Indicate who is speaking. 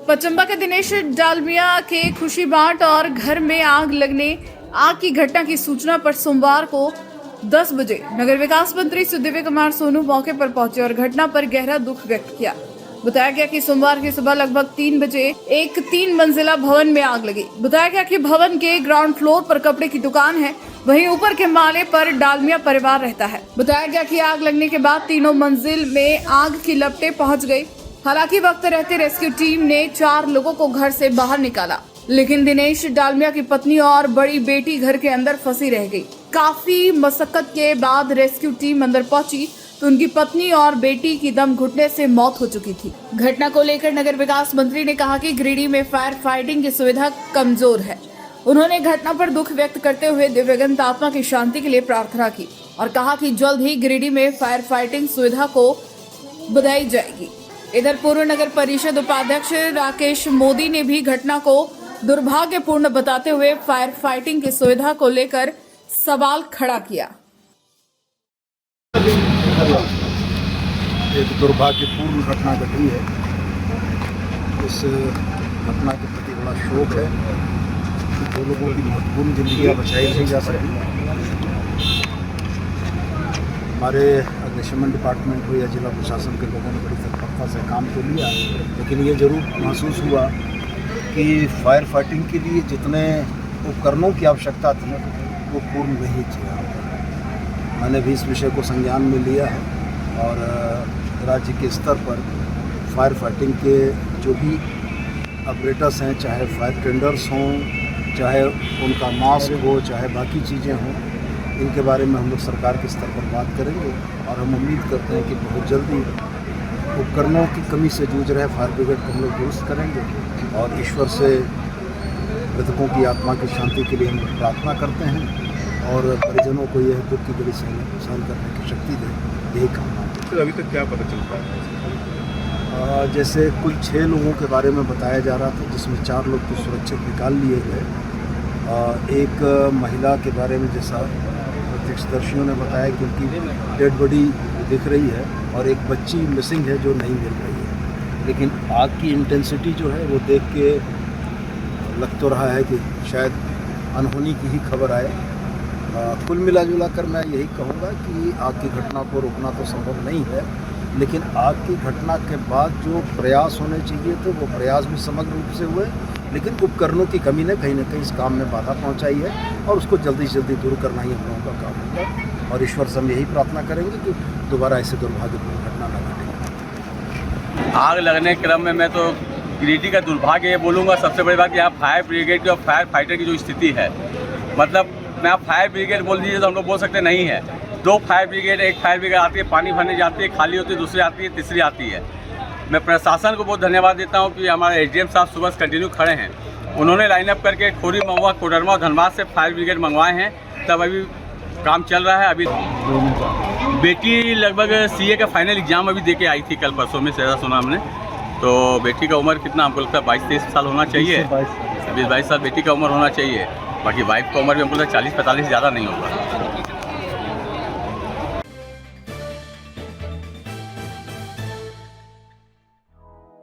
Speaker 1: पचंबा के दिनेश डालमिया के खुशी बाट और घर में आग की घटना की सूचना पर सोमवार को 10 बजे नगर विकास मंत्री सुदिव्य कुमार सोनू मौके पर पहुंचे और घटना पर गहरा दुख व्यक्त किया। बताया गया कि सोमवार की सुबह लगभग 3 बजे एक 3 मंजिला भवन में आग लगी। बताया गया कि भवन के ग्राउंड फ्लोर पर कपड़े की दुकान है, वहीं ऊपर के माले पर डालमिया परिवार रहता है। बताया गया कि आग लगने के बाद तीनों मंजिल में आग की लपटें पहुंच गई। हालांकि वक्त रहते रेस्क्यू टीम ने 4 लोगों को घर से बाहर निकाला, लेकिन दिनेश डालमिया की पत्नी और बड़ी बेटी घर के अंदर फंसी रह गई। काफी मशक्कत के बाद रेस्क्यू टीम अंदर पहुंची तो उनकी पत्नी और बेटी की दम घुटने से मौत हो चुकी थी। घटना को लेकर नगर विकास मंत्री ने कहा कि गिरिडीह में फायर फाइटिंग की सुविधा कमजोर है। उन्होंने घटना पर दुख व्यक्त करते हुए दिव्यगंत आत्मा की शांति के लिए प्रार्थना की और कहा कि जल्द ही गिरिडीह में फायर फाइटिंग सुविधा को बढ़ाई जाएगी। इधर पूर्व नगर परिषद उपाध्यक्ष राकेश मोदी ने भी घटना को दुर्भाग्यपूर्ण बताते हुए फायर फाइटिंग की सुविधा को लेकर सवाल खड़ा किया।
Speaker 2: एक दुर्भाग्यपूर्ण घटना घटी है। इस घटना के प्रति बड़ा शोक है। 2 लोगों की महत्वपूर्ण जिंदगियां बचाई नहीं जा सकी। हमारे अग्निशमन डिपार्टमेंट हो या जिला प्रशासन के लोगों ने बड़ी तत्परता से काम तो लिया, लेकिन ये जरूर महसूस हुआ कि फायर फाइटिंग के लिए जितने उपकरणों की आवश्यकता थी वो पूर्ण नहीं थी। मैंने भी इस विषय को संज्ञान में लिया है और राज्य के स्तर पर फायर फाइटिंग के जो भी ऑपरेटर्स हैं, चाहे फायर टेंडर्स हों, चाहे उनका मास्क हो, चाहे बाकी चीज़ें हों, इनके बारे में हम लोग सरकार के स्तर पर बात करेंगे और हम उम्मीद करते हैं कि बहुत जल्दी उपकरणों की कमी से जूझ रहे फायर ब्रिगेड को हम लोग दुरुस्त करेंगे और ईश्वर से मृतकों की आत्मा की शांति के लिए हम लोग प्रार्थना करते हैं और परिजनों को यह दुख की घड़ी सहन करने की शक्ति दे, यही कामना है।
Speaker 3: तो अभी तक क्या पता चलता है?
Speaker 2: जैसे कुल 6 लोगों के बारे में बताया जा रहा था, जिसमें 4 लोग तो सुरक्षित निकाल लिए गए। एक महिला के बारे में जैसा प्रत्यक्षदर्शियों ने बताया कि उनकी डेड बॉडी दिख रही है और एक बच्ची मिसिंग है जो नहीं मिल रही है। लेकिन आग की इंटेंसिटी जो है वो देख के लग तो रहा है कि शायद अनहोनी की ही खबर आए। कुल मिला जुला कर मैं यही कहूँगा कि आग की घटना को रोकना तो संभव नहीं है, लेकिन आग की घटना के बाद जो प्रयास होने चाहिए थे वो प्रयास भी समग्र रूप से हुए, लेकिन उपकरणों की कमी ने कहीं ना कहीं इस काम में बाधा पहुंचाई है और उसको जल्दी से जल्दी दूर करना ही हम लोगों का काम होगा और ईश्वर से हम यही प्रार्थना करेंगे कि दोबारा ऐसे दुर्भाग्यपूर्ण घटना न घटे।
Speaker 4: आग लगने के क्रम में मैं तो गिरिडीह का दुर्भाग्य ये बोलूँगा। सबसे बड़ी बात यहाँ फायर ब्रिगेड की और फायर फाइटर की जो स्थिति है, मतलब मैं आप फायर ब्रिगेड बोल दीजिए तो हम लोग बोल सकते नहीं है। 2 फायर ब्रिगेड, एक फायर ब्रिगेड आती है, पानी भरने जाती है, खाली होती है, दूसरी आती है, तीसरी आती है। मैं प्रशासन को बहुत धन्यवाद देता हूँ कि हमारे एसडीएम साहब सुबह से कंटिन्यू खड़े हैं। उन्होंने लाइनअप करके खोरी, महुआ, कोडरमा और धनबाद से फायर ब्रिगेड मंगवाए हैं। तब अभी काम चल रहा है। अभी बेटी लगभग सीए का फाइनल एग्जाम अभी दे के आई थी कल परसों में, ज़्यादा सुना हमने। तो बेटी का उम्र कितना हमको लगता है 22-23 साल होना चाहिए, 20-22 साल बेटी का उम्र होना चाहिए। बाकी वाइफ का उम्र भी हमको लगता है 40-45 ज़्यादा नहीं होगा।